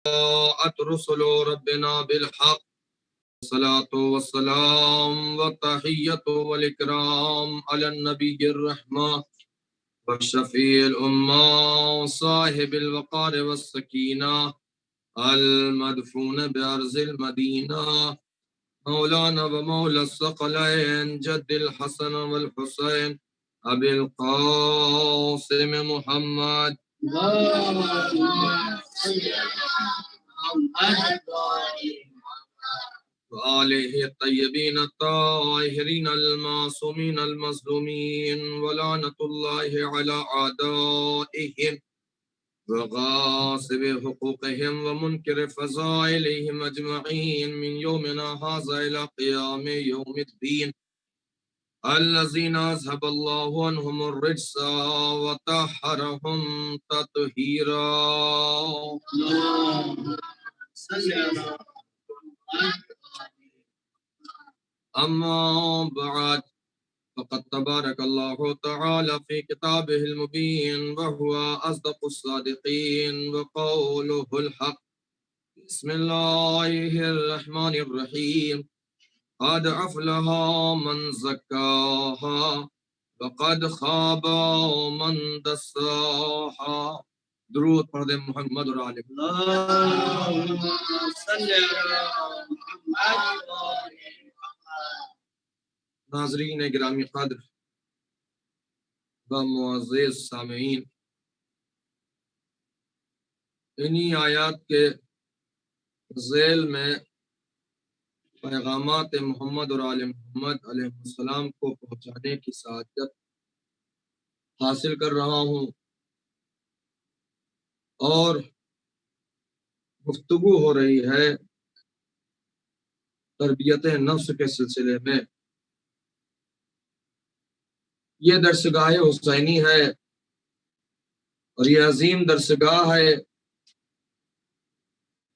جاءت رسل ربنا بالحق الصلاة والسلام والتحية والإكرام على النبي الرحمة والشفيع الأمة صاحب الوقار والسكينة المدفون بأرض المدينة مولانا ومولى الثقلين جد الحسن والحسين أبي القاسم محمد وآله الطيبين الطاهرين المعصومين المظلومين ولعنة الله على أعدائهم وغاصب حقوقهم ومنكر فضائلهم أجمعين من يومنا هذا إلى قيام يوم الدين الذين أذهب الله عنهم الرجس وطهرهم تطهيرا. أما بعد فقد تبارك الله تعالى في كتابه المبين وهو أصدق الصادقين وقوله الحق. بسم الله الرحمن الرحيم. قد أفلح من زكاها وقد خاب من دساها. درود پڑھ دیں محمد اور آل محمد. ناظرین گرامی قدر و معزز سامعین، انہی آیات کے ذیل میں پیغامات محمد اور آل محمد علیہ السلام کو پہنچانے کی سعادت حاصل کر رہا ہوں، اور گفتگو ہو رہی ہے تربیت نفس کے سلسلے میں. یہ درسگاہ حسینی ہے اور یہ عظیم درسگاہ ہے.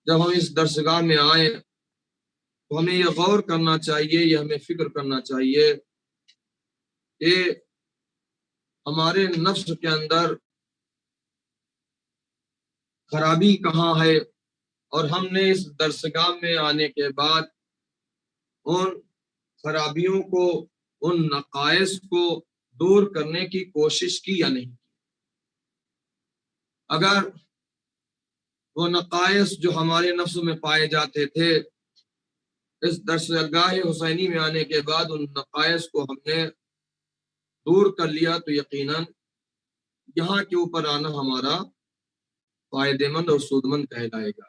جب ہم اس درسگاہ میں آئیں تو ہمیں یہ غور کرنا چاہیے، یہ ہمیں فکر کرنا چاہیے کہ ہمارے نفس کے اندر خرابی کہاں ہے، اور ہم نے اس درسگاہ میں آنے کے بعد ان خرابیوں کو، ان نقائص کو دور کرنے کی کوشش کی یا نہیں. اگر وہ نقائص جو ہمارے نفس میں پائے جاتے تھے اس درسگاہ حسینی میں آنے کے بعد ان نقائص کو ہم نے دور کر لیا تو یقیناً یہاں کے اوپر آنا ہمارا فائدہ مند اور سود مند کہلائے گا.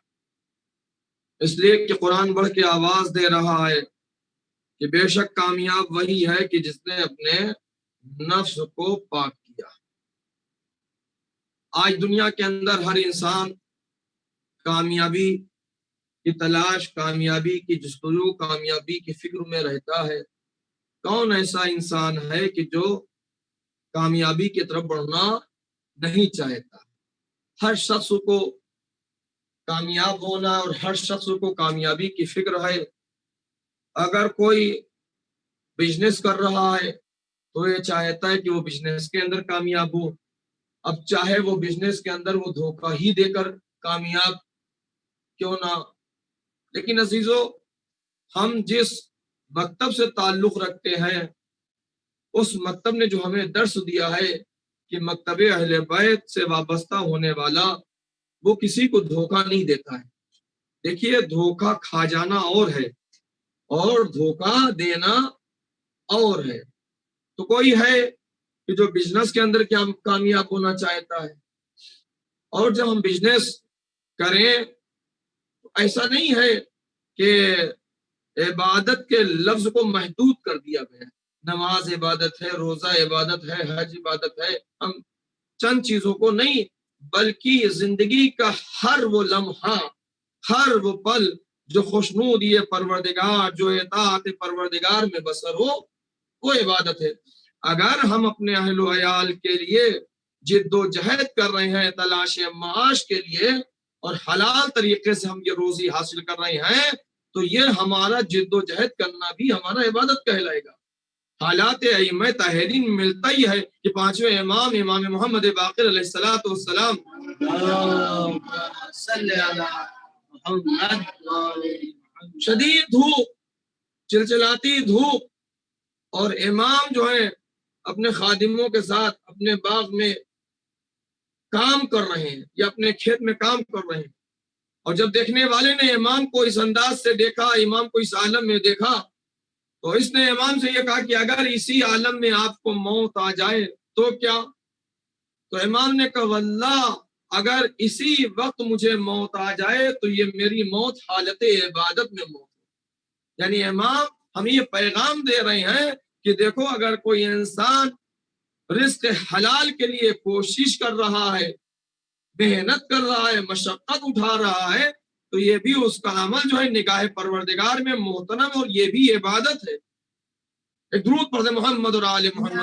اس لیے کہ قرآن بڑھ کے آواز دے رہا ہے کہ بے شک کامیاب وہی ہے کہ جس نے اپنے نفس کو پاک کیا. آج دنیا کے اندر ہر انسان کامیابی کی تلاش، کامیابی کی جستجو، کامیابی کی فکر میں رہتا ہے. کون ایسا انسان ہے کہ جو کامیابی کی طرف بڑھنا نہیں چاہتا؟ ہر شخص کو کامیاب ہونا اور ہر شخص کو کامیابی کی فکر ہے. اگر کوئی بزنس کر رہا ہے تو یہ چاہتا ہے کہ وہ بزنس کے اندر کامیاب ہو. اب چاہے وہ بزنس کے اندر وہ دھوکہ ہی دے کر کامیاب کیوں نہ. لیکن عزیزو، ہم جس مکتب سے تعلق رکھتے ہیں اس مکتب نے جو ہمیں درس دیا ہے کہ مکتب اہل بیت سے وابستہ ہونے والا وہ کسی کو دھوکہ نہیں دیتا ہے. دیکھیے، دھوکہ کھا جانا اور ہے اور دھوکہ دینا اور ہے. تو کوئی ہے کہ جو بزنس کے اندر کیا کامیاب ہونا چاہتا ہے، اور جب ہم بزنس کریں تو ایسا نہیں ہے کہ عبادت کے لفظ کو محدود کر دیا گیا. نماز عبادت ہے، روزہ عبادت ہے، حج عبادت ہے. ہم چند چیزوں کو نہیں، بلکہ زندگی کا ہر وہ لمحہ، ہر وہ پل جو خوشنود یہ پروردگار، جو اطاعت پروردگار میں بسر ہو، وہ عبادت ہے. اگر ہم اپنے اہل و عیال کے لیے جد و جہد کر رہے ہیں تلاش معاش کے لیے اور حلال طریقے سے ہم یہ روزی حاصل کر رہے ہیں تو یہ ہمارا جد و جہد کرنا بھی ہمارا عبادت کہلائے گا. حالات ائمہ طاہرین میں ملتا ہی ہے کہ پانچویں امام محمد باقر علیہ السلام شدید دھوپ، چلچلاتی دھوپ، اور امام جو ہے اپنے خادموں کے ساتھ اپنے باغ میں کام کر رہے ہیں یا اپنے کھیت میں کام کر رہے ہیں، اور جب دیکھنے والے نے امام کو اس انداز سے دیکھا، امام کو اس عالم میں دیکھا، تو اس نے امام سے یہ کہا کہ اگر اسی عالم میں آپ کو موت آ جائے تو کیا؟ تو امام نے کہا واللہ اگر اسی وقت مجھے موت آ جائے تو یہ میری موت حالت عبادت میں موت ہے۔ یعنی امام ہمیں یہ پیغام دے رہے ہیں کہ دیکھو اگر کوئی انسان رزق حلال کے لیے کوشش کر رہا ہے، محنت کر رہا ہے، مشقت اٹھا رہا ہے، تو یہ بھی اس کا عمل جو ہے نگاہ پروردگار میں محترم، اور یہ بھی عبادت ہے۔ ایک درود پڑھ دے محمد اور آل محمد۔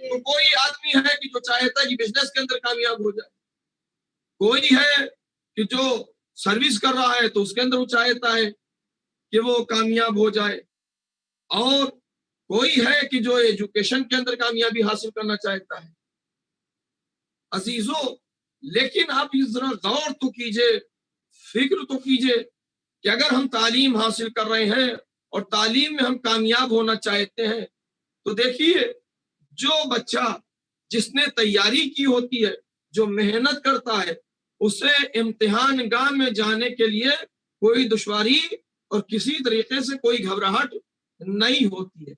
تو کوئی آدمی ہے کہ جو چاہتا ہے کہ بزنس کے اندر کامیاب ہو جائے، کوئی ہے کہ جو سروس کر رہا ہے تو اس کے اندر وہ چاہتا ہے کہ وہ کامیاب ہو جائے، اور کوئی ہے کہ جو ایجوکیشن کے اندر کامیابی حاصل کرنا چاہتا ہے۔ عزیزو، لیکن آپ اس ذرا غور تو کیجئے، فکر تو کیجئے کہ اگر ہم تعلیم حاصل کر رہے ہیں اور تعلیم میں ہم کامیاب ہونا چاہتے ہیں، تو دیکھیے جو بچہ جس نے تیاری کی ہوتی ہے، جو محنت کرتا ہے، اسے امتحان گاہ میں جانے کے لیے کوئی دشواری اور کسی طریقے سے کوئی گھبراہٹ نہیں ہوتی ہے،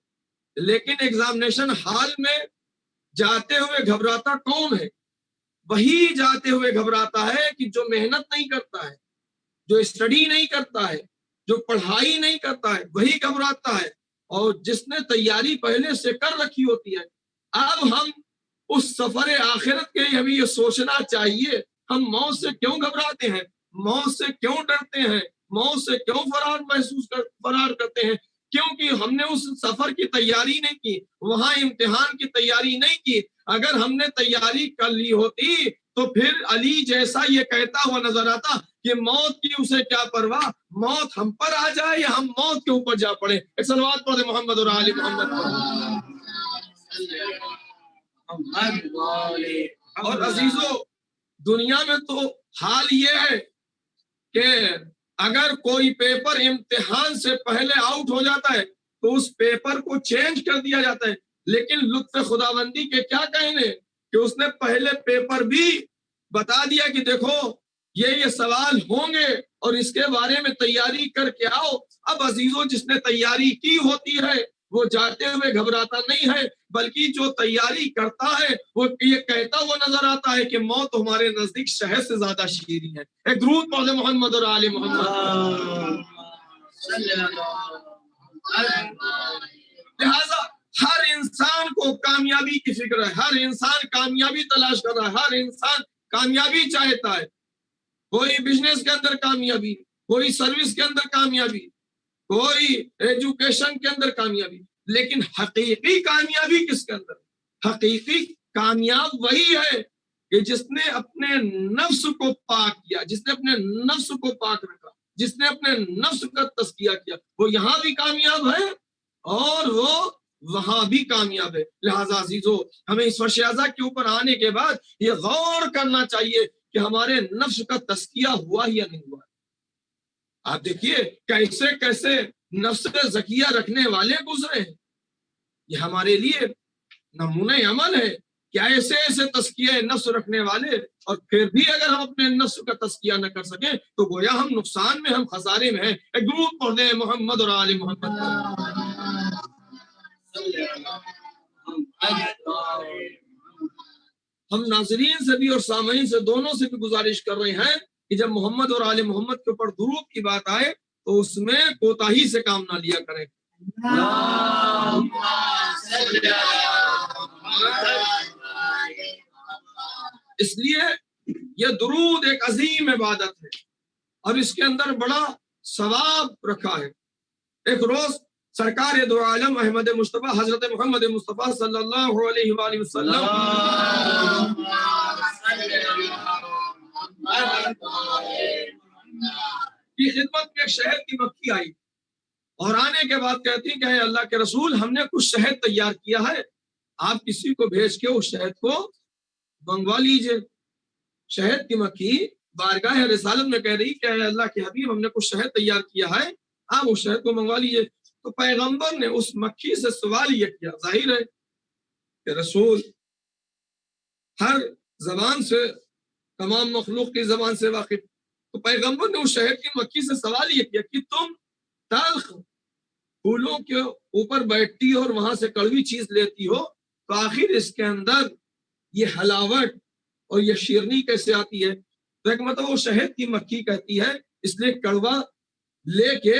لیکن ایگزامینیشن ہال میں جاتے ہوئے گھبراتا کون ہے؟ وہی جاتے ہوئے گھبراتا ہے کہ جو محنت نہیں کرتا ہے، جو اسٹڈی نہیں کرتا ہے، جو پڑھائی نہیں کرتا ہے، وہی گھبراتا ہے، اور جس نے تیاری پہلے سے کر رکھی ہوتی ہے۔ اب ہم اس سفر آخرت کے لیے ہمیں یہ سوچنا چاہیے، ہم موت سے کیوں گھبراتے ہیں، موت سے کیوں ڈرتے ہیں، موت سے کیوں فرار کرتے ہیں؟ کیونکہ ہم نے اس سفر کی تیاری نہیں کی، وہاں امتحان کی تیاری نہیں کی۔ اگر ہم نے تیاری کر لی ہوتی تو پھر علی جیسا یہ کہتا ہوا نظر آتا کہ موت کی اسے کیا پرواہ، موت ہم پر آ جائے یا ہم موت کے اوپر جا پڑے۔ ایک صلوات پڑھ دے محمد اور آل محمد۔ اور عزیزو، دنیا میں تو حال یہ ہے کہ اگر کوئی پیپر امتحان سے پہلے آؤٹ ہو جاتا ہے تو اس پیپر کو چینج کر دیا جاتا ہے، لیکن لطف خداوندی کے کیا کہنے کہ اس نے پہلے پیپر بھی بتا دیا کہ دیکھو یہ سوال ہوں گے اور اس کے بارے میں تیاری کر کے آؤ۔ اب عزیزو، جس نے تیاری کی ہوتی ہے وہ جاتے ہوئے گھبراتا نہیں ہے، بلکہ جو تیاری کرتا ہے وہ یہ کہتا ہوا نظر آتا ہے کہ موت ہمارے نزدیک شہد سے زیادہ شیریں ہے۔ ایک درود پڑھ محمد اور آل محمد۔ لہذا ہر انسان کو کامیابی کی فکر ہے، ہر انسان کامیابی تلاش کر رہا ہے، ہر انسان کامیابی چاہتا ہے۔ کوئی بزنس کے اندر کامیابی، کوئی سروس کے اندر کامیابی، کوئی ایجوکیشن کے اندر کامیابی، لیکن حقیقی کامیابی کس کے اندر؟ حقیقی کامیاب وہی ہے کہ جس نے اپنے نفس کو پاک کیا، جس نے اپنے نفس کو پاک رکھا، جس نے اپنے نفس کا تزکیہ کیا، وہ یہاں بھی کامیاب ہے اور وہ وہاں بھی کامیاب ہے۔ لہذا عزیزو، ہمیں اس فرش اعضاء کے اوپر آنے کے بعد یہ غور کرنا چاہیے کہ ہمارے نفس کا تزکیہ ہوا یا نہیں ہوا۔ آپ دیکھیے کیسے کیسے نفس زکیہ رکھنے والے گزرے ہیں، یہ ہمارے لیے نمونہ عمل ہے کہ ایسے ایسے تزکیہ نفس رکھنے والے، اور پھر بھی اگر ہم اپنے نفس کا تزکیہ نہ کر سکیں تو گویا ہم نقصان میں، ہم خسارے میں ہیں۔ ایک درود پڑھ دیں محمد اور آل محمد۔ ہم ناظرین سے بھی اور سامعین سے دونوں سے بھی گزارش کر رہے ہیں کہ جب محمد اور آل محمد کے اوپر درود کی بات آئے تو اس میں کوتاہی سے کام نہ لیا کریں۔ اس لیے یہ درود ایک عظیم عبادت ہے اور اس کے اندر بڑا ثواب رکھا ہے۔ ایک روز سرکار دو عالم احمد مصطفیٰ حضرت محمد مصطفیٰ صلی اللہ علیہ وآلہ وسلم کی خدمت میں ایک شہد کی مکھی آئی اور آنے کے بعد کہتی کہ اے اللہ کے رسول، ہم نے کچھ شہد تیار کیا ہے، آپ کسی کو بھیج کے اس شہد کو منگوا لیجئے۔ شہد کی مکھی بارگاہ رسالت میں کہہ رہی کہ اے اللہ کے حبیب ہم نے کچھ شہد تیار کیا ہے، آپ اس شہد کو منگوا لیجیے. تو پیغمبر نے اس مکھی سے سوال یہ کیا. ظاہر ہے کہ رسول ہر زبان سے، تمام مخلوق کی زبان سے واقف، تو پیغمبر نے اس شہد کی مکھی سے سوال یہ کیا کہ تم تلخ پھولوں کے اوپر بیٹھتی ہو اور وہاں سے کڑوی چیز لیتی ہو، تو آخر اس کے اندر یہ حلاوت اور یہ شیرنی کیسے آتی ہے؟ تو ایک مطلب وہ شہد کی مکھی کہتی ہے اس لیے کڑوا لے کے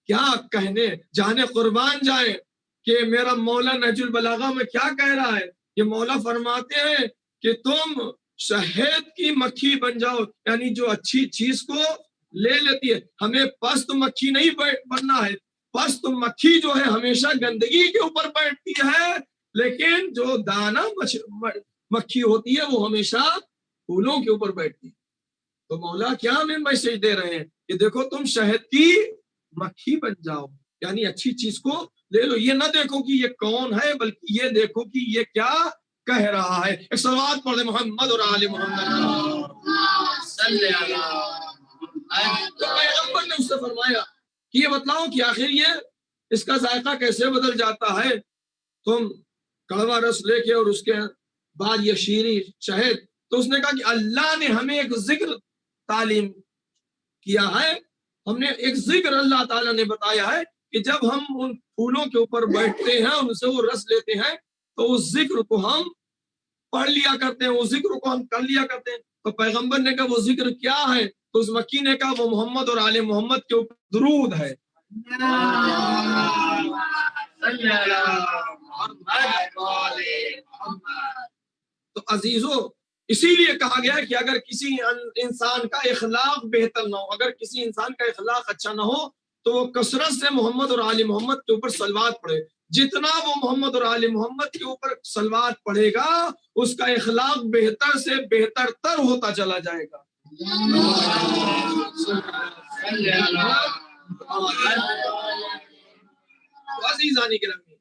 کیا کہنے جانے قربان جائے کہ میرا مولا نہج البلاغہ میں کیا کہہ رہا ہے. یہ مولا فرماتے ہیں کہ تم شہد کی مکھی بن جاؤ، یعنی جو اچھی چیز کو لے لیتی ہے. ہمیں پست مکھی نہیں بننا ہے. پست مکھی جو ہے ہمیشہ گندگی کے اوپر بیٹھتی ہے، لیکن جو دانا مکھی ہوتی ہے وہ ہمیشہ پھولوں کے اوپر بیٹھتی ہے. تو مولا کیا ہمیں میسج دے رہے ہیں کہ دیکھو تم شہد کی مکھی بن جاؤ، یعنی اچھی چیز کو لے لو. یہ نہ دیکھو کہ یہ کون ہے، بلکہ یہ دیکھو کہ یہ کیا کہہ رہا ہے. ایک صلوات پڑھ دے محمد اور آل محمد صلی اللہ. تو پیغمبر نے اس سے فرمایا کہ یہ بتلاؤ کہ آخر یہ اس کا ذائقہ کیسے بدل جاتا ہے. تم کڑوا رس لے کے اور اس کے بعد یہ شیریں شہد. تو اس نے کہا کہ اللہ نے ہمیں ایک ذکر تعلیم کیا ہے، ہم نے ایک ذکر اللہ تعالیٰ نے بتایا ہے کہ جب ہم ان پھولوں کے اوپر بیٹھتے ہیں ان سے وہ رس لیتے ہیں تو اس ذکر کو ہم پڑھ لیا کرتے ہیں، اس ذکر کو ہم کر لیا کرتے ہیں. تو پیغمبر نے کہا وہ ذکر کیا ہے؟ تو اس مکی نے کہا وہ محمد اور آل محمد کے اوپر درود ہے. تو عزیزو اسی لیے کہا گیا کہ اگر کسی انسان کا اخلاق بہتر نہ ہو، اگر کسی انسان کا اخلاق اچھا نہ ہو تو وہ کثرت سے محمد اور آل محمد کے اوپر صلوات پڑھے. جتنا وہ محمد اور آل محمد کے اوپر صلوات پڑھے گا اس کا اخلاق بہتر سے بہتر تر ہوتا چلا جائے گا. عزیزان گرامی،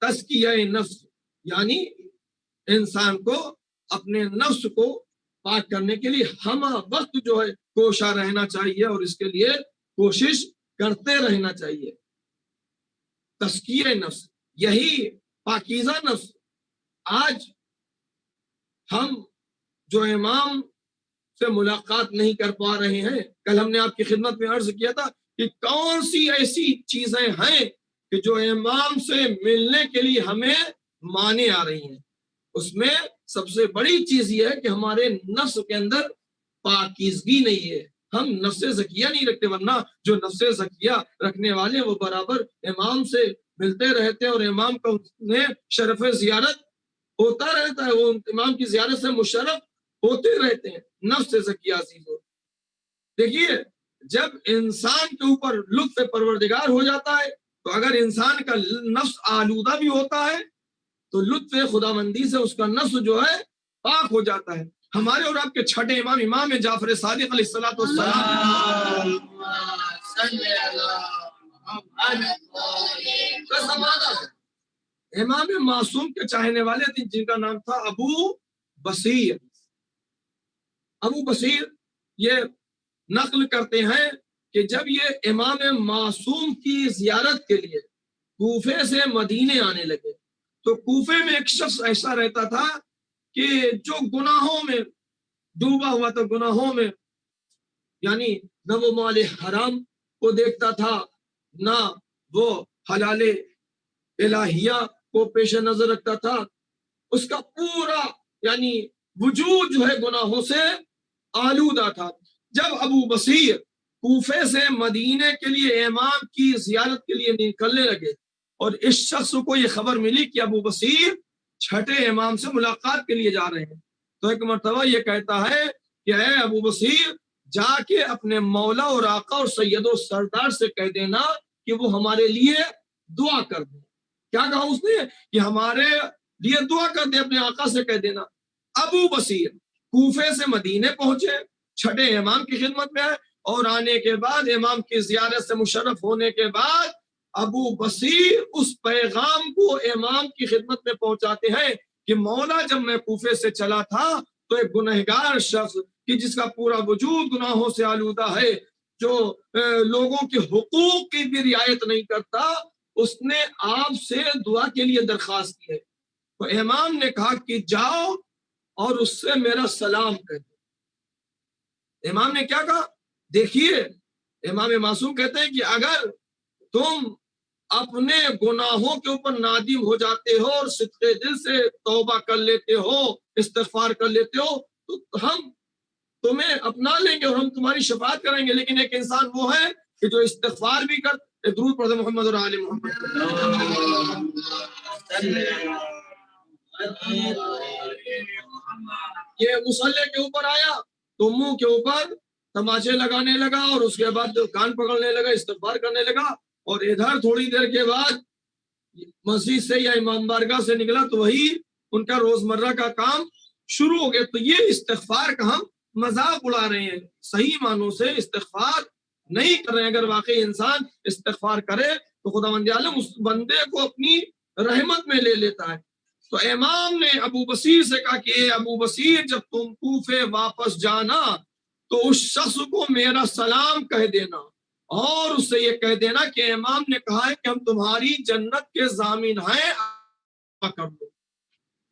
تزکیہ نفس یعنی انسان کو اپنے نفس کو پاک کرنے کے لیے ہم وقت جو ہے کوشاں رہنا چاہیے اور اس کے لیے کوشش کرتے رہنا چاہیے. تزکیہ نفس یہی پاکیزہ نفس. آج ہم جو امام سے ملاقات نہیں کر پا رہے ہیں، کل ہم نے آپ کی خدمت میں عرض کیا تھا کہ کون سی ایسی چیزیں ہیں کہ جو امام سے ملنے کے لیے ہمیں مانے آ رہی ہیں. اس میں سب سے بڑی چیز یہ ہے کہ ہمارے نفس کے اندر پاکیزگی نہیں ہے، ہم نفس زکیہ نہیں رکھتے. ورنہ جو نفس زکیہ رکھنے والے وہ برابر امام سے ملتے رہتے ہیں اور امام کا شرف زیارت ہوتا رہتا ہے، وہ امام کی زیارت سے مشرف ہوتے رہتے ہیں. نفس زکیہ عزیزو دیکھیے، جب انسان کے اوپر لطف پروردگار ہو جاتا ہے تو اگر انسان کا نفس آلودہ بھی ہوتا ہے تو لطف خدا مندی سے اس کا نفس جو ہے پاک ہو جاتا ہے. ہمارے اور آپ کے چھٹے امام جعفر صادق علیہ الصلوۃ والسلام امام معصوم کے چاہنے والے تھے جن کا نام تھا ابو بصیر. ابو بصیر یہ نقل کرتے ہیں کہ جب یہ امام معصوم کی زیارت کے لیے کوفے سے مدینے آنے لگے تو کوفے میں ایک شخص ایسا رہتا تھا کہ جو گناہوں میں ڈوبا ہوا تھا، گناہوں میں، یعنی نہ وہ مال حرام کو دیکھتا تھا نہ وہ حلال الہیہ کو پیش نظر رکھتا تھا. اس کا پورا یعنی وجود جو ہے گناہوں سے آلودہ تھا. جب ابو بصیر کوفے سے مدینے کے لیے امام کی زیارت کے لیے نکلنے لگے اور اس شخص کو یہ خبر ملی کہ ابو بصیر چھٹے امام سے ملاقات کے لیے جا رہے ہیں، تو ایک مرتبہ یہ کہتا ہے کہ اے ابو بصیر جا کے اپنے مولا اور آقا اور سید و سردار سے کہہ دینا کہ وہ ہمارے لیے دعا کر دیں. کیا کہا اس نے کہ ہمارے لیے دعا کر دیں، اپنے آقا سے کہہ دینا. ابو بصیر کوفے سے مدینے پہنچے، چھٹے امام کی خدمت میں آئے اور آنے کے بعد امام کی زیارت سے مشرف ہونے کے بعد ابو بصیر اس پیغام کو امام کی خدمت میں پہنچاتے ہیں کہ مولا جب میں کوفے سے چلا تھا تو ایک گنہگار شخص کہ جس کا پورا وجود گناہوں سے آلودہ ہے، جو لوگوں کے حقوق کی بھی رعایت نہیں کرتا، اس نے آپ سے دعا کے لیے درخواست کی ہے۔ تو امام نے کہا کہ جاؤ اور اس سے میرا سلام کہہ دو۔ امام نے کیا کہا؟ دیکھیے، امام معصوم کہتے ہیں کہ اگر تم اپنے گناہوں کے اوپر نادم ہو جاتے ہو اور صدق دل سے توبہ کر لیتے ہو، استغفار کر لیتے ہو، تو ہم تمہیں اپنا لیں گے اور ہم تمہاری شفاعت کریں گے۔ لیکن ایک انسان وہ ہے کہ جو استغفار بھی کر، درود پڑھتے محمد اور آل محمد، یہ مصلی کے اوپر آیا تو منہ کے اوپر تماچے لگانے لگا اور اس کے بعد کان پکڑنے لگا، استغفار کرنے لگا، اور ادھر تھوڑی دیر کے بعد مسجد سے یا امام بارگاہ سے نکلا تو وہی ان کا روزمرہ کا کام شروع ہو گیا۔ تو یہ استغفار کا ہم مذاق اڑا رہے ہیں، صحیح معنوں سے استغفار نہیں کر رہے ہیں۔ اگر واقعی انسان استغفار کرے تو خداوند عالم اس بندے کو اپنی رحمت میں لے لیتا ہے۔ تو امام نے ابو بصیر سے کہا کہ اے ابو بصیر، جب تم کوفے واپس جانا تو اس شخص کو میرا سلام کہہ دینا، اور اس سے یہ کہہ دینا کہ امام نے کہا ہے کہ ہم تمہاری جنت کے ضامن ہیں، کر دو۔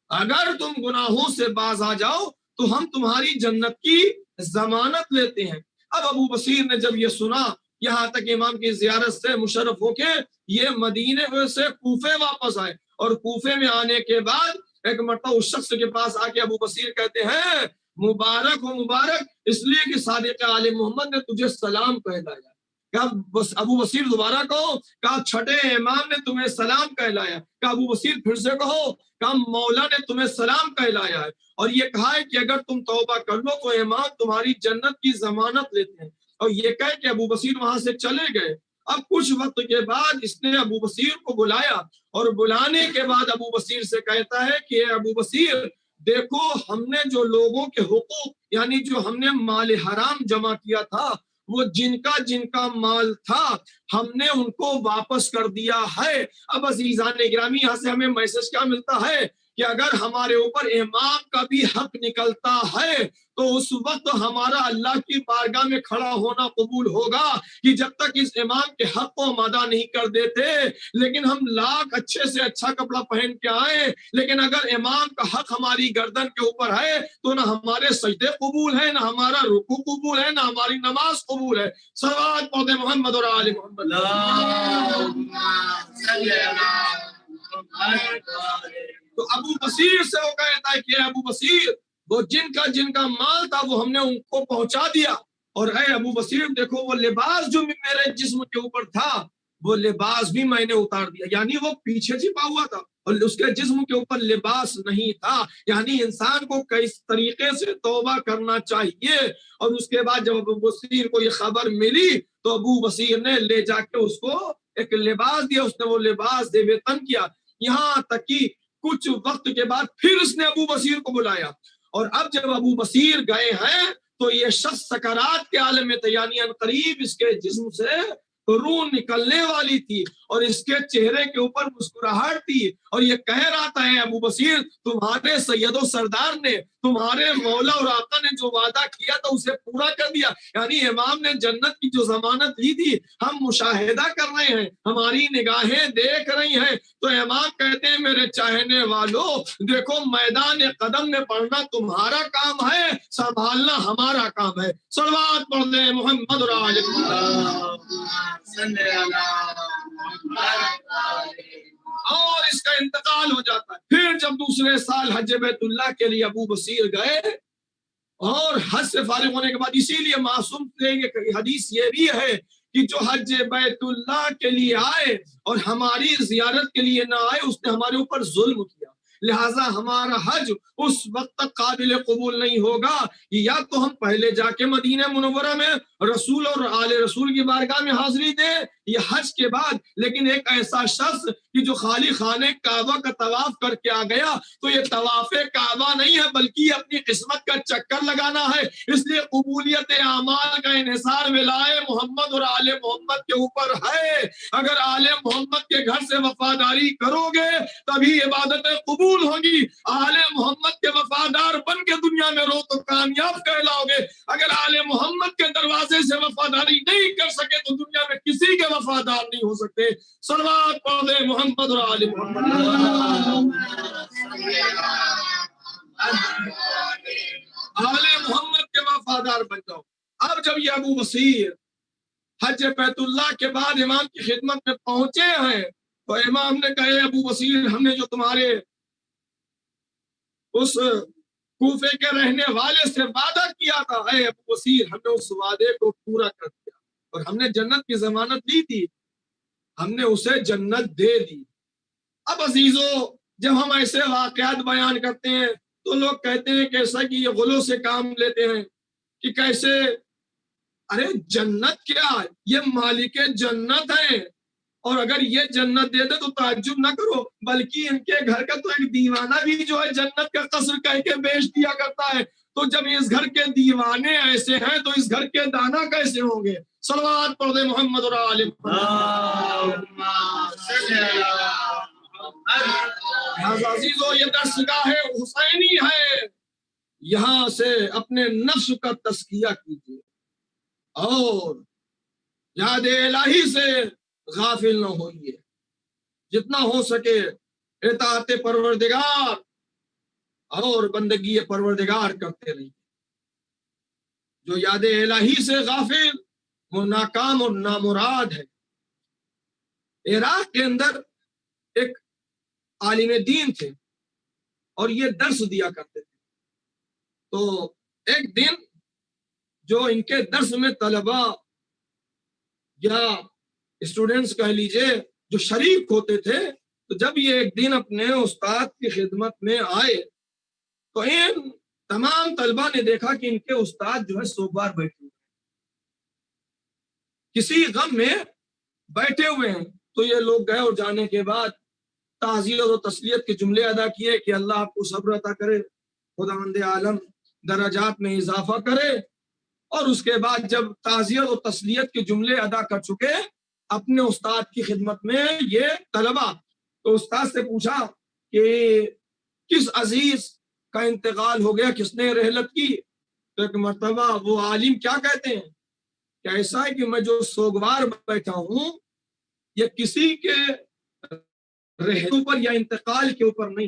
اگر تم گناہوں سے باز آ جاؤ تو ہم تمہاری جنت کی ضمانت لیتے ہیں۔ اب ابو بصیر نے جب یہ سنا، یہاں تک امام کی زیارت سے مشرف ہو کے یہ مدینے سے کوفے واپس آئے، اور کوفے میں آنے کے بعد ایک مرتبہ اس شخص کے پاس آ کے ابو بصیر کہتے ہیں مبارک ہو مبارک، اس لیے کہ صادق آل محمد نے تجھے سلام کہلایا۔ کہا ابو بصیر دوبارہ کہو، کہا چھٹے امام نے تمہیں سلام کہلایا۔ کہا ابو بصیر پھر سے کہو، کہا مولا نے تمہیں سلام کہلایا ہے، اور یہ کہا ہے کہ اگر تم توبہ کر لو تو امام تمہاری جنت کی ضمانت لیتے ہیں۔ اور یہ کہہ کہ ابو بصیر وہاں سے چلے گئے۔ اب کچھ وقت کے بعد اس نے ابو بصیر کو بلایا، اور بلانے کے بعد ابو بصیر سے کہتا ہے کہ اے ابو بصیر، دیکھو ہم نے جو لوگوں کے حقوق، یعنی جو ہم نے مال حرام جمع کیا تھا، وہ جن کا مال تھا ہم نے ان کو واپس کر دیا ہے۔ اب عزیزان گرامی، یہاں سے ہمیں میسج کیا ملتا ہے کہ اگر ہمارے اوپر امام کا بھی حق نکلتا ہے تو اس وقت ہمارا اللہ کی بارگاہ میں کھڑا ہونا قبول ہوگا، کہ جب تک اس امام کے حق کو ہم ادا نہیں کر دیتے، لیکن ہم لاکھ اچھے سے اچھا کپڑا پہن کے آئیں، لیکن اگر امام کا حق ہماری گردن کے اوپر ہے تو نہ ہمارے سجدے قبول ہیں، نہ ہمارا رکوع قبول ہے، نہ ہماری نماز قبول ہے۔ صلوات پڑھتے محمد اور آل محمد۔ تو ابو بصیر سے وہ کہتا ہے کہ ابو بصیر، وہ جن کا مال تھا وہ ہم نے ان کو پہنچا دیا، اور اے ابو بصیر دیکھو وہ لباس جو میرے جسم کے اوپر تھا وہ لباس بھی میں نے اتار دیا، یعنی وہ پیچھے چھپا ہوا تھا اور اس کے جسم کے اوپر لباس نہیں تھا۔ یعنی انسان کو کس طریقے سے توبہ کرنا چاہیے۔ اور اس کے بعد جب ابو بصیر کو یہ خبر ملی تو ابو بصیر نے لے جا کے اس کو ایک لباس دیا، اس نے وہ لباس دے وطن کیا، یہاں تک کہ کچھ وقت کے بعد پھر اس نے ابو بصیر کو بلایا، اور اب جب ابو بصیر گئے ہیں تو یہ شخص سکرات کے عالم میں تھا، یعنی عنقریب اس کے جسم سے روح نکلنے والی تھی، اور اس کے چہرے کے اوپر مسکراہٹ تھی، اور یہ کہہ رہا تھا اے ابو بصیر، تمہارے سید و سردار نے، تمہارے مولا اور آقا نے جو وعدہ کیا تھا اسے پورا کر دیا۔ یعنی امام نے جنت کی جو ضمانت لی تھی ہم مشاہدہ کر رہے ہیں، ہماری نگاہیں دیکھ رہی ہیں۔ تو امام کہتے ہیں میرے چاہنے والوں، دیکھو میدان قدم میں پڑھنا تمہارا کام ہے، سنبھالنا ہمارا کام ہے۔ صلوات پڑھ لیں محمد اور آل محمد۔ اور اس کا انتقال ہو جاتا ہے۔ پھر جب دوسرے سال حج بیت اللہ کے لیے ابو بصیر گئے، اور حج سے فارغ ہونے کے بعد، اسی لیے معصوم حدیث یہ بھی ہے کہ جو حج بیت اللہ کے لیے آئے اور ہماری زیارت کے لیے نہ آئے، اس نے ہمارے اوپر ظلم کیا، لہٰذا ہمارا حج اس وقت تک قابل قبول نہیں ہوگا، یا تو ہم پہلے جا کے مدینہ منورہ میں رسول اور آل رسول کی بارگاہ میں حاضری دے یہ حج کے بعد، لیکن ایک ایسا شخص کہ جو خالی خانہ کعبہ کا طواف کر کے آ گیا تو یہ طواف کعبہ نہیں ہے بلکہ یہ اپنی قسمت کا چکر لگانا ہے۔ اس لیے قبولیت اعمال کا انحصار ولائے محمد اور آل محمد کے اوپر ہے۔ اگر آل محمد کے گھر سے وفاداری کرو گے تبھی عبادتیں قبول ہوگی۔ آل محمد کے وفادار بن کے دنیا میں رو تو کامیاب کہلاؤ گے، اگر آل محمد کے دروازے سے وفاداری نہیں کر سکے تو دنیا میں کسی کے وفادار نہیں ہو سکتے۔ صلوات پڑھ دے محمد اور آل محمد۔ آل محمد کے وفادار بن جاؤ۔ اب جب یہ ابو بصیر حج بیت اللہ کے بعد امام کی خدمت میں پہنچے ہیں تو امام نے کہے ابو بصیر ہم نے جو تمہارے اس کوفے کے رہنے والے سے وعدہ کیا تھا، اے ابو بصیر ہم نے اس وعدے کو پورا کر دیا اور ہم نے جنت کی ضمانت دی تھی، ہم نے اسے جنت دے دی۔ اب عزیزو جب ہم ایسے واقعات بیان کرتے ہیں تو لوگ کہتے ہیں کیسا کہ یہ غلو سے کام لیتے ہیں کہ کیسے، ارے جنت کیا، یہ مالک جنت ہے، اور اگر یہ جنت دے دے تو تعجب نہ کرو، بلکہ ان کے گھر کا تو ایک دیوانہ بھی جو ہے جنت کا قصر کہہ کے بیچ دیا کرتا ہے۔ تو جب اس گھر کے دیوانے ایسے ہیں تو اس گھر کے دانا کیسے ہوں گے؟ صلوات پڑھ دے محمد اور آل محمد۔ عزیزو یہ درسگاہ حسینی ہے، یہاں سے اپنے نفس کا تزکیہ کیجیے اور یاد الہی سے غافل نہ ہوئیے، جتنا ہو سکے اطاعت پروردگار اور بندگی پروردگار کرتے رہیے۔ جو یاد الہی سے غافل وہ ناکام اور نامراد ہے۔ عراق کے اندر ایک عالم دین تھے اور یہ درس دیا کرتے تھے، تو ایک دن جو ان کے درس میں طلبہ یا اسٹوڈنٹس کہہ لیجئے جو شریک ہوتے تھے، تو جب یہ ایک دن اپنے استاد کی خدمت میں آئے تو ان تمام طلبہ نے دیکھا کہ ان کے استاد جو ہے سوگوار بیٹھے ہوئے کسی غم میں بیٹھے ہوئے ہیں۔ تو یہ لوگ گئے اور جانے کے بعد تعزیت و تسلیت کے جملے ادا کیے کہ اللہ آپ کو صبر عطا کرے، خداوند عالم درجات میں اضافہ کرے، اور اس کے بعد جب تعزیت و تسلیت کے جملے ادا کر چکے اپنے استاد کی خدمت میں یہ طلبہ، تو استاد سے پوچھا کہ کس عزیز کا انتقال ہو گیا، کس نے رحلت کی؟ تو ایک مرتبہ وہ عالم کیا کہتے ہیں کہ ایسا ہے کہ میں جو سوگوار بیٹھا ہوں یہ کسی کے رحلت پر یا انتقال کے اوپر نہیں،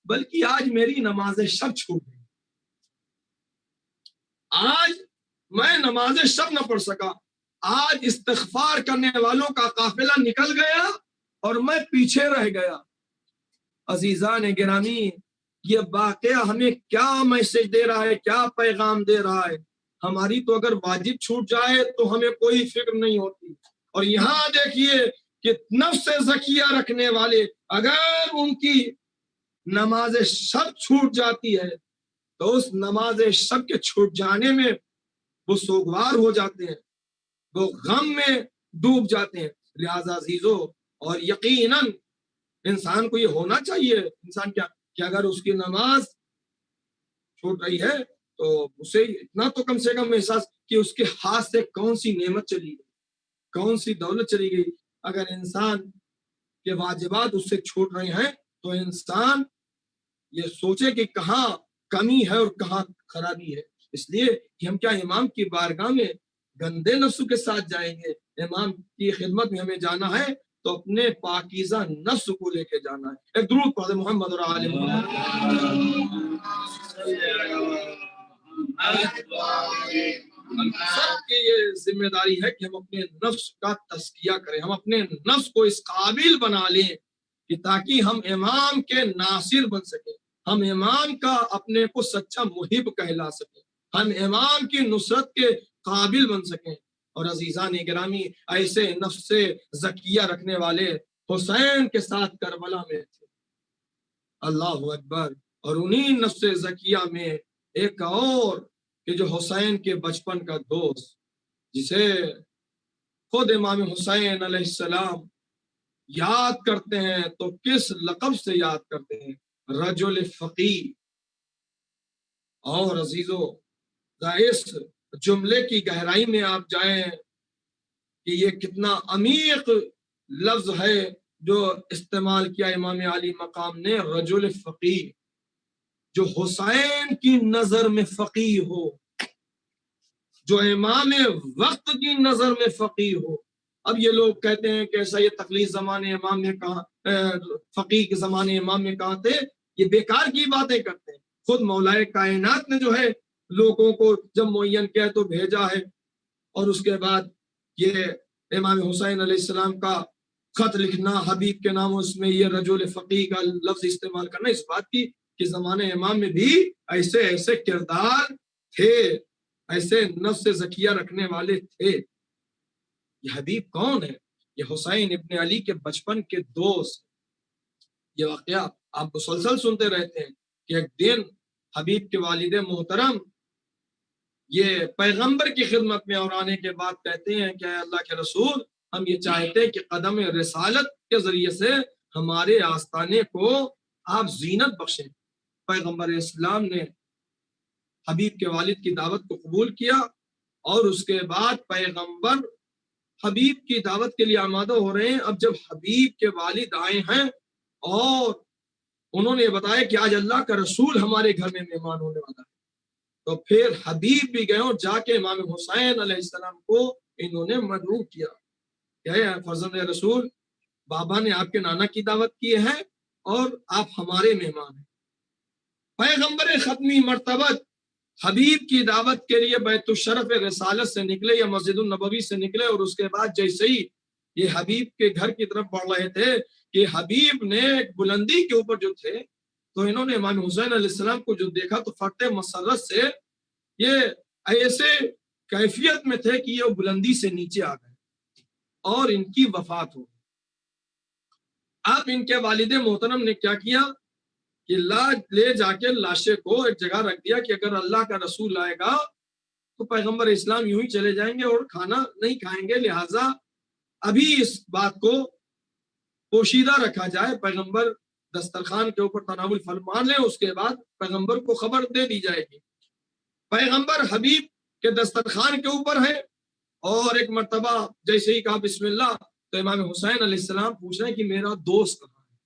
بلکہ آج میری نماز شب چھوٹ گئی، آج میں نماز شب نہ پڑھ سکا، آج استغفار کرنے والوں کا قافلہ نکل گیا اور میں پیچھے رہ گیا۔ عزیزان گرامی یہ واقعہ ہمیں کیا میسج دے رہا ہے، کیا پیغام دے رہا ہے؟ ہماری تو اگر واجب چھوٹ جائے تو ہمیں کوئی فکر نہیں ہوتی، اور یہاں دیکھیے کہ نفس زکیہ رکھنے والے اگر ان کی نماز شب چھوٹ جاتی ہے تو اس نماز شب کے چھوٹ جانے میں وہ سوگوار ہو جاتے ہیں، وہ غم میں ڈوب جاتے ہیں۔ لہذا عزیزو اور یقیناً انسان کو یہ ہونا چاہیے، انسان کیا کہ اگر اس کی نماز چھوٹ رہی ہے تو اسے اتنا تو کم سے کم احساس کہ اس کے ہاتھ سے کون سی نعمت چلی گئی، کون سی دولت چلی گئی۔ اگر انسان کے واجبات اس سے چھوٹ رہے ہیں تو انسان یہ سوچے کہ کہاں کمی ہے اور کہاں خرابی ہے۔ اس لیے کہ ہم کیا امام کی بارگاہ میں گندے نفس کے ساتھ جائیں گے؟ امام کی خدمت میں ہمیں جانا ہے تو اپنے پاکیزہ نفس کو لے کے جانا ہے۔ ایک درود پڑھ محمد اور آل محمد۔ ہم سب کی یہ ذمہ داری ہے کہ ہم اپنے نفس کا تزکیہ کریں، ہم اپنے نفس کو اس قابل بنا لیں کہ تاکہ ہم امام کے ناصر بن سکیں، ہم امام کا اپنے کو سچا محب کہلا سکیں، ہم امام کی نصرت کے قابل بن سکیں۔ اور عزیزان گرامی ایسے نفس زکیہ رکھنے والے حسین کے ساتھ کربلا میں تھے، اللہ اکبر۔ اور انہی نفس زکیہ میں ایک اور کہ جو حسین کے بچپن کا دوست جسے خود امام حسین علیہ السلام یاد کرتے ہیں تو کس لقب سے یاد کرتے ہیں؟ رجل فقی۔ اور عزیزو اس جملے کی گہرائی میں آپ جائیں کہ یہ کتنا عمیق لفظ ہے جو استعمال کیا امام علی مقام نے، رجل فقی، جو حسین کی نظر میں فقی ہو، جو امام وقت کی نظر میں فقی ہو۔ اب یہ لوگ کہتے ہیں کہ ایسا یہ تقلید زمانے امام میں کہاں، فقی کے زمانے امام میں کہاں تھے، یہ بیکار کی باتیں کرتے ہیں۔ خود مولائے کائنات نے جو ہے لوگوں کو جب معین کیا تو بھیجا ہے، اور اس کے بعد یہ امام حسین علیہ السلام کا خط لکھنا حبیب کے نام، اس میں یہ رجل فقی کا لفظ استعمال کرنا اس بات کی کہ زمانے امام میں بھی ایسے ایسے کردار تھے، ایسے نفس زکیہ رکھنے والے تھے۔ یہ حبیب کون ہے؟ یہ حسین ابن علی کے بچپن کے دوست۔ یہ واقعہ آپ مسلسل سنتے رہتے ہیں کہ ایک دن حبیب کے والد محترم یہ پیغمبر کی خدمت میں اور آنے کے بعد کہتے ہیں کہ اے اللہ کے رسول، ہم یہ چاہتے ہیں کہ قدم رسالت کے ذریعے سے ہمارے آستانے کو آپ زینت بخشیں۔ پیغمبر اسلام نے حبیب کے والد کی دعوت کو قبول کیا، اور اس کے بعد پیغمبر حبیب کی دعوت کے لیے آمادہ ہو رہے ہیں۔ اب جب حبیب کے والد آئے ہیں اور انہوں نے بتایا کہ آج اللہ کا رسول ہمارے گھر میں مہمان ہونے والا ہے، تو پھر حبیب بھی گئے اور جا کے امام حسین علیہ السلام کو انہوں نے مدعو کیا کہ اے فرزند رسول، بابا نے آپ کے نانا کی دعوت کی ہے اور آپ ہمارے مہمان ہیں۔ پیغمبر ختمی مرتبہ حبیب کی دعوت کے لیے بیت الشرف رسالت سے نکلے یا مسجد النبوی سے نکلے، اور اس کے بعد جیسے ہی یہ حبیب کے گھر کی طرف بڑھ رہے تھے کہ حبیب نے ایک بلندی کے اوپر جو تھے، تو انہوں نے امام حسین علیہ السلام کو جو دیکھا تو فتح مسرت سے یہ ایسے کیفیت میں تھے کہ یہ بلندی سے نیچے آ گئے اور ان کی وفات ہو۔ اب ان کے والد محترم نے کیا کیا کہ لے جا کے لاشے کو ایک جگہ رکھ دیا کہ اگر اللہ کا رسول آئے گا تو پیغمبر اسلام یوں ہی چلے جائیں گے اور کھانا نہیں کھائیں گے، لہٰذا ابھی اس بات کو پوشیدہ رکھا جائے، پیغمبر دسترخوان کے اوپر تناول فرما لیں، اس کے بعد پیغمبر کو خبر دے دی جائے گی۔ پیغمبر حبیب کے دسترخوان کے اوپر ہے، اور ایک مرتبہ جیسے ہی کہا بسم اللہ، تو امام حسین علیہ السلام پوچھ رہے ہیں کہ میرا دوست کہاں ہے؟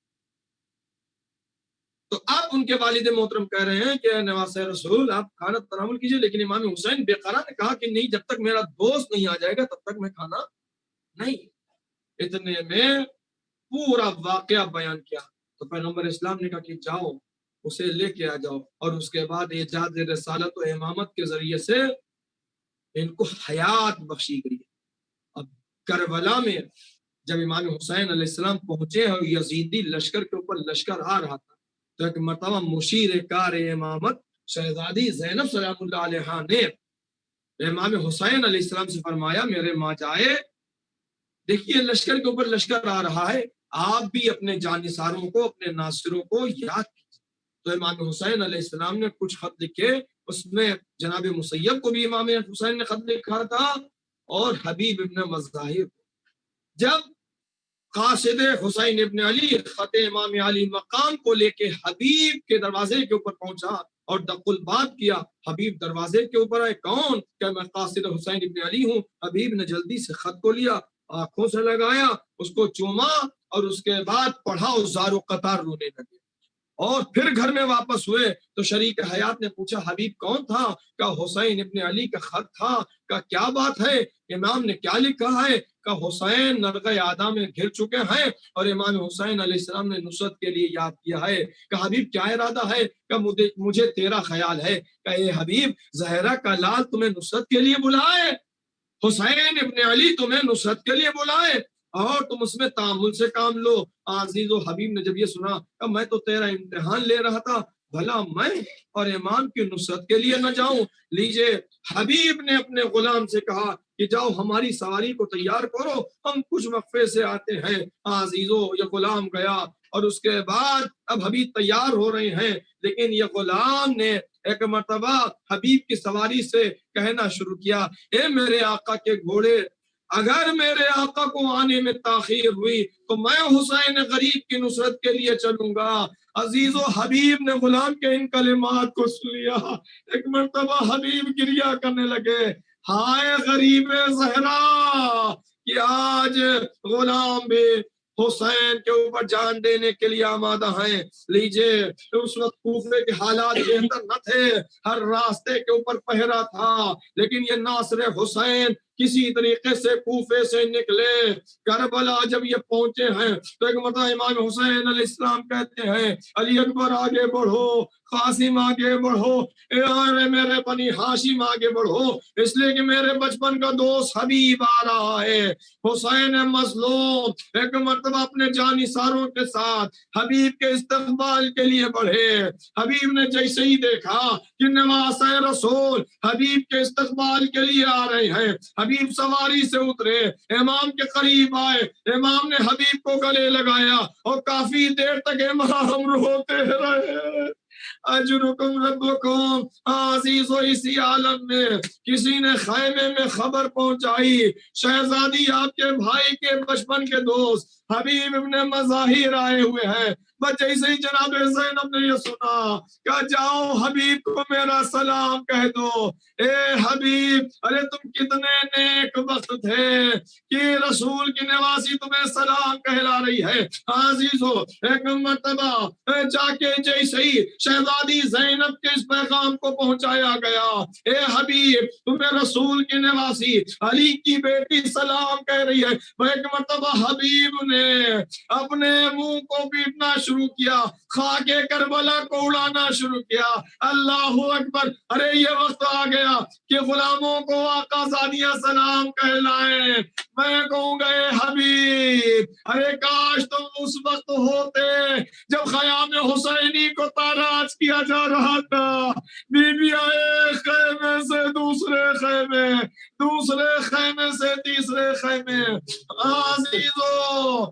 تو اب ان کے والد محترم کہہ رہے ہیں کہ نواز رسول آپ کھانا تناول کیجئے، لیکن امام حسین بے قرار نے کہا کہ نہیں، جب تک میرا دوست نہیں آ جائے گا تب تک میں کھانا نہیں۔ اتنے میں پورا واقعہ بیان کیا تو پیغمبر اسلام نے کہا کہ جاؤ اسے لے کے آ جاؤ، اور اس کے بعد اعجاز رسالت و امامت کے ذریعے سے ان کو حیات بخشی گئی۔ اب کربلا میں جب امام حسین علیہ السلام پہنچے اور یزیدی لشکر کے اوپر لشکر آ رہا تھا، تو ایک مرتبہ مشیر کار امامت شہزادی زینب سلام اللہ علیہا نے امام حسین علیہ السلام سے فرمایا میرے ماں جائے، دیکھیے لشکر کے اوپر لشکر آ رہا ہے، آپ بھی اپنے جانثاروں کو، اپنے ناصروں کو یاد کیجیے۔ تو امام حسین علیہ السلام نے کچھ خط لکھے، اس میں جناب مسیب کو بھی امام حسین نے خط لکھا تھا اور حبیب ابن مظاہر کو۔ جب قاصد حسین ابن علی خط امام علی مقام کو لے کے حبیب کے دروازے کے اوپر پہنچا اور دق الباب کیا، حبیب دروازے کے اوپر آئے، کون؟ کہ میں قاصد حسین ابن علی ہوں۔ حبیب نے جلدی سے خط کو لیا، آنکھوں سے لگایا، اس کو چوما اور اس کے بعد پڑھا اور زار و قطار رونے لگے۔ اور پھر گھر میں واپس ہوئے تو شریک حیات نے پوچھا حبیب کون تھا؟ کہ حسین ابن علی کا خط تھا۔ کہ کیا بات ہے؟ امام نے کیا لکھا ہے؟ کہ حسین نرغہ اعداء میں گر چکے ہیں اور امام حسین علیہ السلام نے نصرت کے لیے یاد کیا ہے۔ کہ حبیب کیا ارادہ ہے؟ کہ مجھے تیرا خیال ہے کہ اے حبیب زہرا کا لال تمہیں نصرت کے لیے بلائے، حسین ابن علی تمہیں نصرت کے لیے بلائے اور تم اس میں تعامل سے کام لو۔ عزیز و حبیب نے جب یہ سنا کہ میں تو تیرا امتحان لے رہا تھا، بھلا میں اور امام کی نصرت کے لیے نہ جاؤں؟ لیجئے حبیب نے اپنے غلام سے کہا کہ جاؤ ہماری سواری کو تیار کرو، ہم کچھ وقفے سے آتے ہیں۔ عزیزو یہ غلام گیا اور اس کے بعد اب حبیب تیار ہو رہے ہیں، لیکن یہ غلام نے ایک مرتبہ حبیب کی سواری سے کہنا شروع کیا، اے میرے آقا کے گھوڑے، اگر میرے آقا کو آنے میں تاخیر ہوئی تو میں حسین غریب کی نصرت کے لیے چلوں گا۔ عزیز و حبیب نے غلام کے ان کلمات کو سن لیا، ایک مرتبہ حبیب گریہ کرنے لگے، ہائے غریب زہرا کہ آج غلام بھی حسین کے اوپر جان دینے کے لیے آمادہ ہیں۔ لیجئے، اس وقت کوفے کے حالات بہتر نہ تھے، ہر راستے کے اوپر پہرا تھا، لیکن یہ ناصر حسین کسی طریقے سے کوفے سے نکلے۔ کربلا جب یہ پہنچے ہیں تو ایک مرتبہ امام حسین علیہ السلام کہتے ہیں، علی اکبر آگے بڑھو، قاسم آگے بڑھو، اے میرے بنی ہاشم آگے بڑھو، اس لیے کہ میرے بچپن کا دوست حبیب آ رہا ہے۔ حسین مظلوم ایک مرتبہ اپنے جانثاروں کے ساتھ حبیب کے استقبال کے لیے بڑھے۔ حبیب نے جیسے ہی دیکھا کہ نواسۂ رسول حبیب کے استقبال کے لیے آ رہے ہیں، حبیب سواری سے اترے، امام کے قریب آئے، امام نے حبیب کو گلے لگایا اور کافی دیر تک امام روتے رہے۔ اجرکم ربکم، عزیز و اسی عالم میں کسی نے خیمے میں خبر پہنچائی، شہزادی آپ کے بھائی کے بچپن کے دوست حبیب ابن مظاہر آئے ہوئے ہیں۔ بس جیسے ہی جناب زینب نے یہ سنا، کہا جاؤ حبیب کو میرا سلام کہہ دو۔ اے حبیب، ارے تم کتنے نیک وقت تھے کہ رسول کی نواسی تمہیں سلام کہلا رہی ہے۔ عزیزو، ایک مرتبہ جا کے جیسے ہی شہزادی زینب کے اس پیغام کو پہنچایا گیا، اے حبیب تمہیں رسول کی نواسی علی کی بیٹی سلام کہہ رہی ہے، وہ ایک مرتبہ حبیب نے اپنے منہ کو پیٹنا شروع کیا، خاک کربلا کو اڑانا شروع کیا۔ اللہ اکبر، ارے یہ وقت آ گیا کہ غلاموں کو آقا زادیاں سلام کہلائیں۔ میں کہوں گا اے حبیب، ارے کاش تم اس وقت ہوتے جب خیام حسینی کو تاراج کیا جا رہا تھا، بیویاں ایک خیمے سے دوسرے خیمے، دوسرے خیمے سے تیسرے خیمے۔ عزیزو،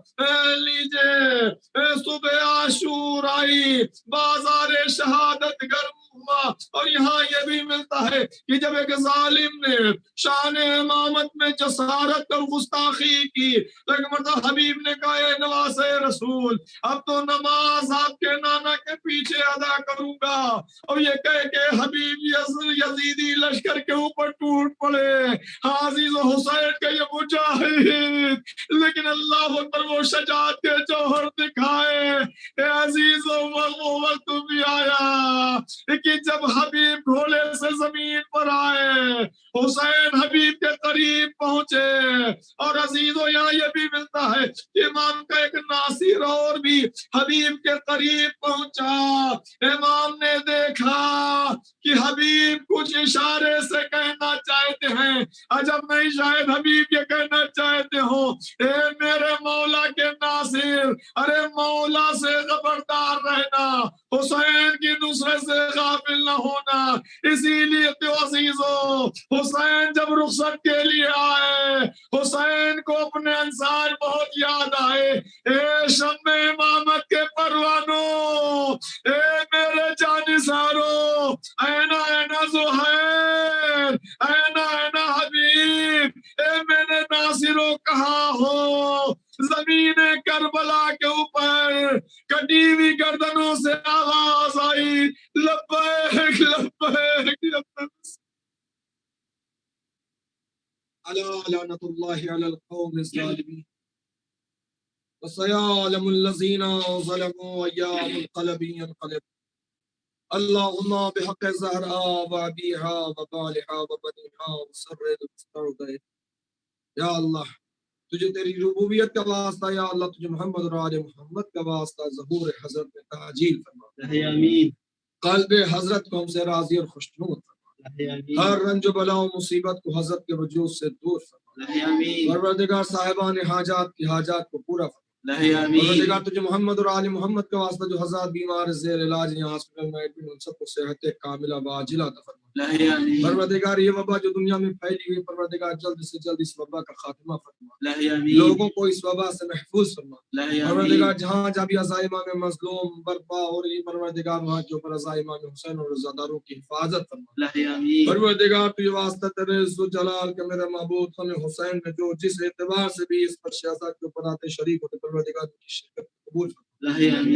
لیجئے، صبح عاشور آئی، بازار شہادت گرم ہوا، اور یہاں یہ بھی ملتا ہے کہ جب ایک ظالم نے شان امامت میں جسارت اور گستاخی کی تو ایک مرتبہ حبیب نے کہا، اے نواز رسول، اب تو نماز آپ کے نانا کے پیچھے ادا کروں گا، اور یہ کہہ کے حبیب یزیدی لشکر کے اوپر ٹوٹ پڑے۔ عزیز و حسین کا یہ مجاہد، لیکن اللہ اکبر وہ شجاعت کے جوہر دکھائے۔ اے عزیز وہ وقت بھی آیا کہ جب حبیب گھوڑے سے زمین پر آئے، حسین حبیب کے قریب پہنچے، اور عزیزو یہاں یہ بھی ملتا ہے کہ امام کا ایک ناصر اور بھی حبیب کے قریب پہنچا۔ امام نے دیکھا کہ حبیب کچھ اشارے سے کہنا چاہتے ہیں، عجب نہیں شاید حبیب یہ کہنا چاہتے ہو، اے میرے مولا کے ناصر، ارے مولا سے خبردار رہنا، حسین کی نصرت سے غافل نہ ہونا۔ اسی لیے تو عزیزو، حسین جب رخصت کے لیے آئے، حسین کو اپنے انصار بہت یاد آئے۔ اے شمع امامت کے پروانوں، اے میرے جانثاروں، اینا اینا زہیر، اینا اینا حبیب، اے میرے ناصروں کہاں ہو؟ زمین کربلا کے اوپر کٹی ہوئی گردنوں سے آواز آئی، لبیک لبیک لبیک، الا لعنت اللہ علی القوم الظالمین، وسيعلم الذين ظلموا أيام القلب ينقلب، اللهم بحق الزهراء وأبيها وبالها وبنيها وسر المستودع۔ یا اللہ تجھے تیری ربوبیت کا واسطہ، یا اللہ تجھے محمد اور آل محمد کا واسطہ، ظہور حضرت میں تعجیل فرما، آمین۔ قلب حضرت کو ہم سے راضی اور خوشنود فرما، ہر رنج و بلا و مصیبت کو حضرت کے وجود سے دور فرما، آمین۔ پروردگار صاحبان حاجات کی حاجات کو پورا فرما، پروردگار تجھے محمد اور آل محمد کا واسطہ جو حضرات بیمار زیر علاج ہیں، ہاسپٹل میں ایڈمٹ، ان سب کو صحت کاملہ و عاجلہ عطا فرما۔ پروردگار یہ وبا جو دنیا میں پھیلی ہوئی پروردگار جلد سے جلد اس وبا کا خاتمہ فرما، لوگوں کو اس وبا سے محفوظ فرما پروردگار، جہاں جہاں بھی عزائمہ میں مظلوم برپا ہو رہی پروردگار وہاں کے اوپر عزائمہ میں حسین اور رضاداروں کی حفاظت فرما پروردگار، تو یہ واسطہ تیرے عز و جلال کے میرے معبود ہمیں حسین میں جو جس اعتبار سے بھی اس پر شہزاد کے اوپر آتے شریک ہوتے پروردگار کی شرکت قبول فرما،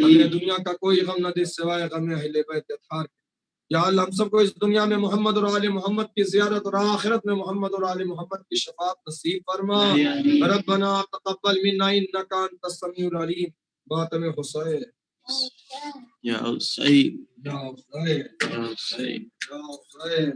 ہمیں دنیا کا کوئی غم نہ دے سوائے غم اہل بیت اطہار کے۔ یا اللہ ہم سب کو اس دنیا میں محمد اور آل محمد کی زیارت اور آخرت میں محمد اور آل محمد کی شفاعت نصیب فرما۔ ربنا تقبل منا انک انت السمیع العلیم۔ ماتم حسین یا حسین یا حسین یا حسین یا حسین